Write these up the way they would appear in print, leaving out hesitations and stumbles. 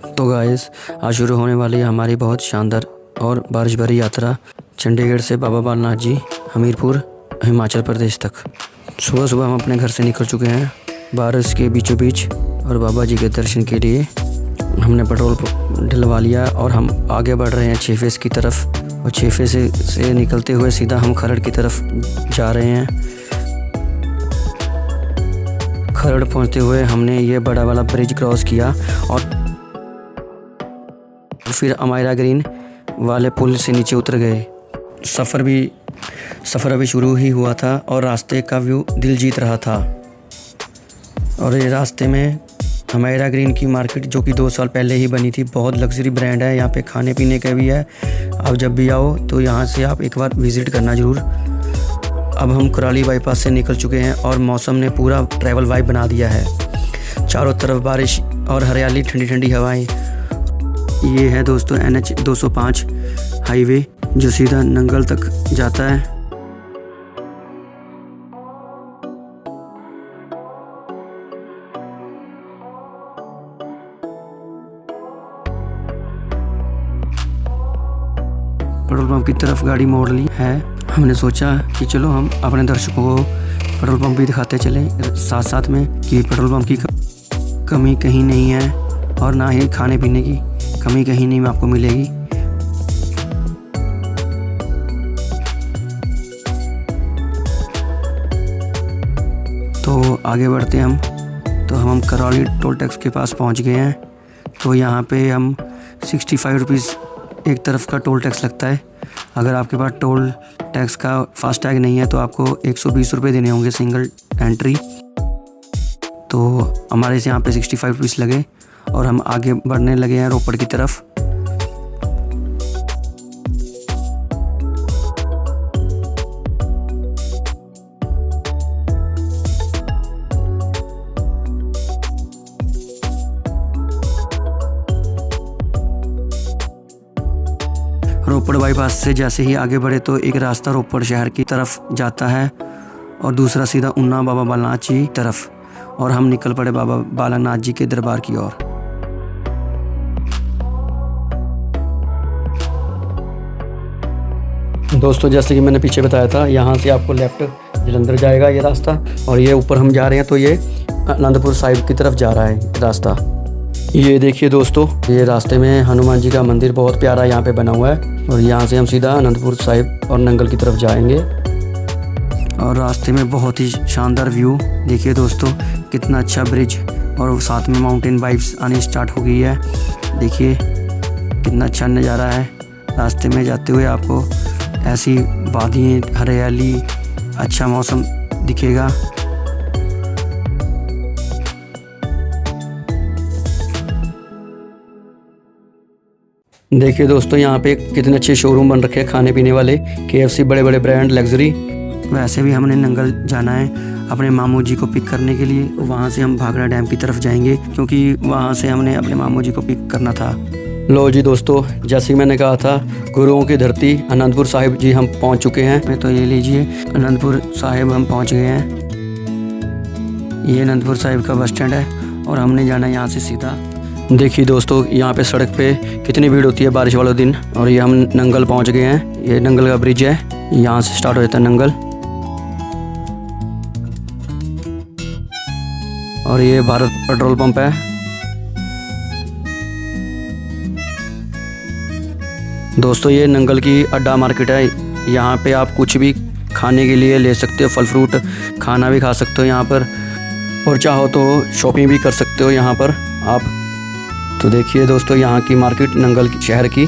तो गाइस, आज शुरू होने वाली है हमारी बहुत शानदार और बारिश भरी यात्रा चंडीगढ़ से बाबा बालनाथ जी हमीरपुर हिमाचल प्रदेश तक। सुबह सुबह हम अपने घर से निकल चुके हैं बारिश के बीचों बीच और बाबा जी के दर्शन के लिए हमने पेट्रोल डलवा लिया और हम आगे बढ़ रहे हैं 6 फेस की तरफ। और 6 फेस से निकलते हुए सीधा हम खरड़ की तरफ जा रहे हैं। खरड़ पहुंचते हुए हमने ये बड़ा वाला ब्रिज क्रॉस किया और फिर अमायरा ग्रीन वाले पुल से नीचे उतर गए। सफ़र अभी शुरू ही हुआ था और रास्ते का व्यू दिल जीत रहा था। और ये रास्ते में अमायरा ग्रीन की मार्केट, जो कि 2 साल पहले ही बनी थी, बहुत लग्जरी ब्रांड है। यहाँ पे खाने पीने का भी है। आप जब भी आओ तो यहाँ से आप एक बार विज़िट करना ज़रूर। अब हम कुराली बाईपास से निकल चुके हैं और मौसम ने पूरा ट्रैवल वाइब बना दिया है। चारों तरफ बारिश और हरियाली, ठंडी ठंडी हवाएं। ये है दोस्तों NH 205 हाईवे जो सीधा नंगल तक जाता है। पेट्रोल पंप की तरफ गाड़ी मोड़ ली है। हमने सोचा कि चलो हम अपने दर्शकों को पेट्रोल पंप भी दिखाते चलें साथ साथ में कि पेट्रोल पंप की कमी कहीं नहीं है और ना ही खाने पीने की कमी कहीं नहीं आपको मिलेगी। तो आगे बढ़ते हम। तो हम करौली टोल टैक्स के पास पहुंच गए हैं। तो यहाँ पे हम 65 रुपीज़ एक तरफ का टोल टैक्स लगता है। अगर आपके पास टोल टैक्स का फास्टैग नहीं है तो आपको 120 रुपये देने होंगे सिंगल एंट्री। तो हमारे से यहाँ पे 65 रुपीज़ लगे और हम आगे बढ़ने लगे हैं रोपड़ की तरफ। रोपड़ बाईपास से जैसे ही आगे बढ़े तो एक रास्ता रोपड़ शहर की तरफ जाता है और दूसरा सीधा ऊना बाबा बालनाथ जी की तरफ। और हम निकल पड़े बाबा बालानाथ जी के दरबार की ओर। दोस्तों, जैसे कि मैंने पीछे बताया था, यहाँ से आपको लेफ़्ट जलंधर जाएगा ये रास्ता और ये ऊपर हम जा रहे हैं तो ये आनंदपुर साहिब की तरफ जा रहा है रास्ता। ये देखिए दोस्तों, ये रास्ते में हनुमान जी का मंदिर बहुत प्यारा यहाँ पे बना हुआ है और यहाँ से हम सीधा आनंदपुर साहिब और नंगल की तरफ जाएंगे। और रास्ते में बहुत ही शानदार व्यू देखिए दोस्तों, कितना अच्छा ब्रिज और साथ में माउंटेन वाइब्स आनी स्टार्ट हो गई है। देखिए कितना अच्छा नज़ारा है। रास्ते में जाते हुए आपको ऐसी वादियाँ, हरियाली, अच्छा मौसम दिखेगा। देखिए दोस्तों, यहाँ पे कितने अच्छे शोरूम बन रखे हैं खाने पीने वाले, KFC, बड़े बड़े ब्रांड, लग्जरी। वैसे भी हमने नंगल जाना है अपने मामू जी को पिक करने के लिए। वहाँ से हम भाखड़ा डैम की तरफ जाएंगे क्योंकि वहाँ से हमने अपने मामू जी को पिक करना था। लो जी दोस्तों, जैसे मैंने कहा था, गुरुओं की धरती आनंदपुर साहिब जी हम पहुँच चुके हैं। तो ये लीजिए, आनंदपुर साहिब हम पहुँच गए हैं। ये आनंदपुर साहिब का बस स्टैंड है और हमने जाना है यहाँ से सीधा। देखिए दोस्तों, यहाँ पे सड़क पे कितनी भीड़ होती है बारिश वाले दिन। और ये हम नंगल पहुँच गए हैं। ये नंगल का ब्रिज है, यहाँ से स्टार्ट हो जाता है नंगल। और ये भारत पेट्रोल पंप है। दोस्तों, ये नंगल की अड्डा मार्केट है। यहाँ पे आप कुछ भी खाने के लिए ले सकते हो, फल फ्रूट खाना भी खा सकते हो यहाँ पर, और चाहो तो शॉपिंग भी कर सकते हो यहाँ पर आप। तो देखिए दोस्तों, यहाँ की मार्केट नंगल शहर की।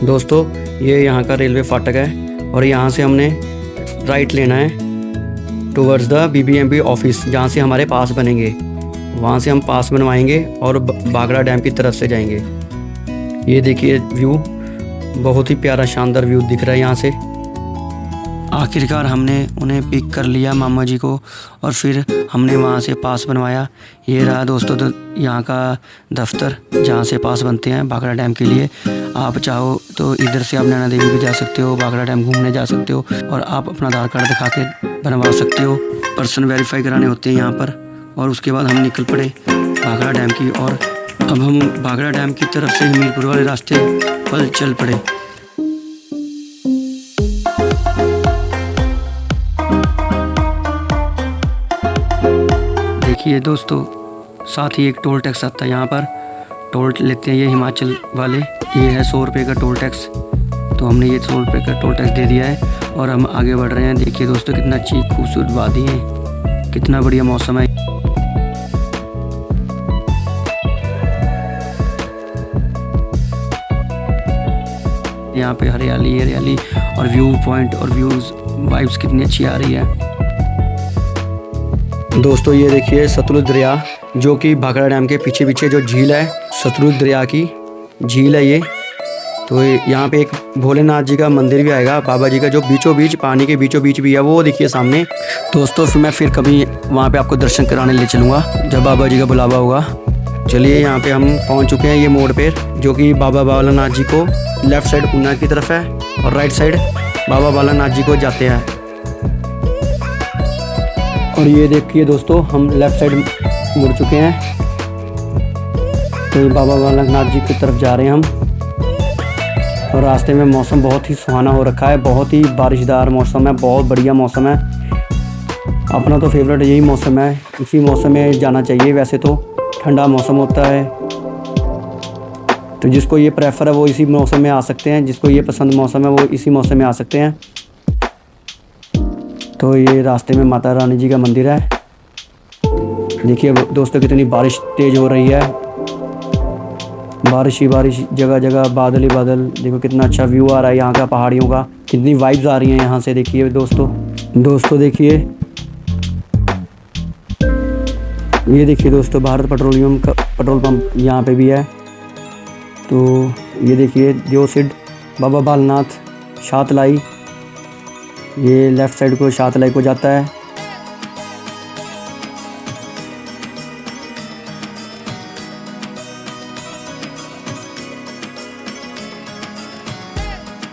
दोस्तों, ये यहाँ का रेलवे फाटक है और यहाँ से हमने राइट लेना है टुवर्ड्स द BBMP ऑफिस, जहाँ से हमारे पास बनेंगे। वहाँ से हम पास बनवाएंगे और भाखड़ा डैम की तरफ से जाएंगे। ये देखिए व्यू, बहुत ही प्यारा शानदार व्यू दिख रहा है यहाँ से। आखिरकार हमने उन्हें पिक कर लिया मामा जी को और फिर हमने वहाँ से पास बनवाया। ये रहा दोस्तों तो यहाँ का दफ्तर जहाँ से पास बनते हैं भाखड़ा डैम के लिए। आप चाहो तो इधर से आप नैना देवी भी जा सकते हो, भाखड़ा डैम घूमने जा सकते हो और आप अपना आधार कार्ड दिखा के बनवा सकते हो। पर्सन वेरीफाई कराने होते हैं यहाँ पर। और उसके बाद हम निकल पड़े भाखड़ा डैम की और अब हम भाखड़ा डैम की तरफ से हमीरपुर वाले रास्ते पर चल पड़े। देखिए दोस्तों, साथ ही एक टोल टैक्स आता है। यहाँ पर टोल लेते हैं ये हिमाचल वाले। ये है 100 रुपये का टोल टैक्स। तो हमने ये 100 रुपये का टोल टैक्स दे दिया है और हम आगे बढ़ रहे हैं। देखिए दोस्तों, कितना अच्छी खूबसूरत वादी है, कितना बढ़िया मौसम है। यहाँ पे हरियाली हरियाली और व्यू पॉइंट और व्यूज वाइब्स कितनी अच्छी आ रही है। दोस्तों ये देखिए सतलुज दरिया, जो कि भाखड़ा डैम के पीछे पीछे जो झील है, सतलुज दरिया की झील है ये। तो यहाँ पे एक भोलेनाथ जी का मंदिर भी आएगा, बाबा जी का, जो बीचों बीच पानी के बीचों बीच भी है, वो देखिए सामने। दोस्तों फिर कभी वहाँ पे आपको दर्शन कराने ले चलूँगा जब बाबा जी का बुलावा होगा। चलिए, यहाँ पे हम पहुँच चुके हैं ये मोड़ पे, जो कि बाबा भोलेनाथ जी को लेफ़्ट साइड ऊना की तरफ है और राइट साइड बाबा भोलेनाथ जी को जाते हैं। और ये देखिए दोस्तों, हम लेफ़्ट साइड मुड़ चुके हैं, तो बाबा भोलेनाथ जी की तरफ जा रहे हैं हम। और रास्ते में मौसम बहुत ही सुहाना हो रखा है, बहुत ही बारिशदार मौसम है, बहुत बढ़िया मौसम है। अपना तो फेवरेट यही मौसम है, इसी मौसम में जाना चाहिए। वैसे तो ठंडा मौसम होता है, तो जिसको ये प्रेफर है वो इसी मौसम में आ सकते हैं, जिसको ये पसंद मौसम है वो इसी मौसम में आ सकते हैं। तो ये रास्ते में माता रानी जी का मंदिर है। देखिए दोस्तों, कितनी बारिश तेज़ हो रही है, बारिश ही बारिश, जगह जगह बादल ही बादल। देखो कितना अच्छा व्यू आ रहा है यहाँ का, पहाड़ियों का, कितनी वाइब्स आ रही हैं यहाँ से। देखिए दोस्तों देखिए, ये देखिए दोस्तों, भारत पेट्रोलियम का पेट्रोल पंप यहाँ पे भी है। तो ये देखिए देवसिड, बाबा भोलेनाथ, शातलाई, ये लेफ़्ट साइड को शातलाई को जाता है।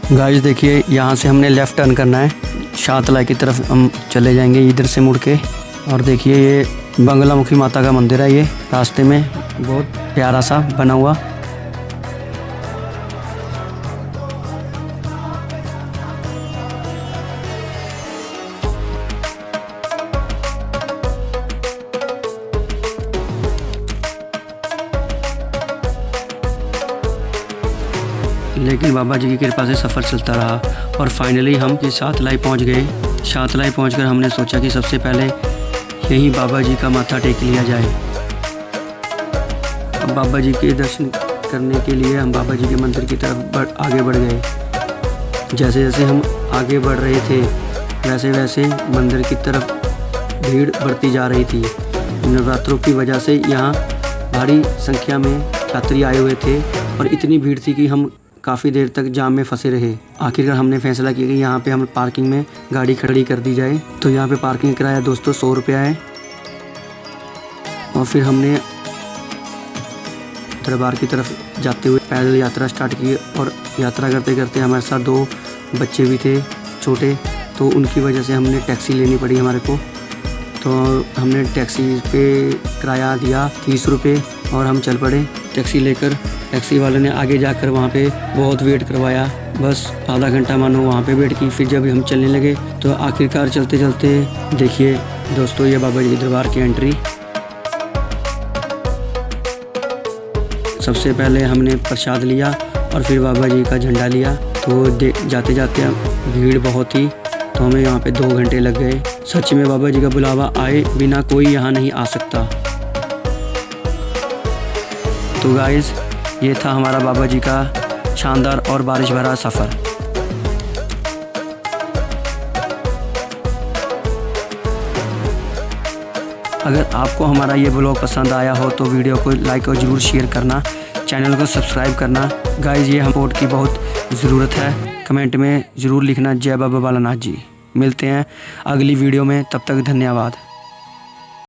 गाइस देखिए, यहाँ से हमने लेफ़्ट टर्न करना है, शातलाई की तरफ हम चले जाएंगे इधर से मुड़ के। और देखिए ये बंगलामुखी माता का मंदिर है, ये रास्ते में बहुत प्यारा सा बना हुआ। लेकिन बाबा जी की कृपा से सफ़र चलता रहा और फाइनली हम ये शातलाई पहुंच गए। शातलाई पहुंचकर हमने सोचा कि सबसे पहले यहीं बाबा जी का माथा टेक लिया जाए। अब बाबा जी के दर्शन करने के लिए हम बाबा जी के मंदिर की तरफ आगे बढ़ गए। जैसे जैसे हम आगे बढ़ रहे थे वैसे वैसे मंदिर की तरफ भीड़ बढ़ती जा रही थी। नवरात्रों की वजह से यहाँ भारी संख्या में यात्री आए हुए थे और इतनी भीड़ थी कि हम काफ़ी देर तक जाम में फंसे रहे। आखिरकार हमने फैसला किया कि यहाँ पे हम पार्किंग में गाड़ी खड़ी कर दी जाए। तो यहाँ पे पार्किंग किराया दोस्तों 100 रुपया है। और फिर हमने दरबार की तरफ जाते हुए पैदल यात्रा स्टार्ट की। और यात्रा करते करते हमारे साथ 2 बच्चे भी थे छोटे, तो उनकी वजह से हमने टैक्सी लेनी पड़ी हमारे को। तो हमने टैक्सी पे किराया दिया 30 रुपये और हम चल पड़े टैक्सी लेकर। टैक्सी वाले ने आगे जाकर वहाँ पे बहुत वेट करवाया, बस आधा घंटा मानो वहाँ पे वेट की। फिर जब हम चलने लगे तो आखिरकार चलते चलते देखिए दोस्तों, ये बाबा जी के दरबार की एंट्री। सबसे पहले हमने प्रसाद लिया और फिर बाबा जी का झंडा लिया। तो जाते जाते भीड़ बहुत थी, तो हमें यहाँ पे 2 घंटे लग गए। सच में बाबा जी का बुलावा आए बिना कोई यहाँ नहीं आ सकता। तो गाइस, ये था हमारा बाबा जी का शानदार और बारिश भरा सफ़र। अगर आपको हमारा ये ब्लॉग पसंद आया हो तो वीडियो को लाइक और ज़रूर शेयर करना, चैनल को सब्सक्राइब करना। गाइस, ये हम सपोर्ट की बहुत ज़रूरत है। कमेंट में ज़रूर लिखना जय बाबा भोलेनाथ जी। मिलते हैं अगली वीडियो में, तब तक धन्यवाद।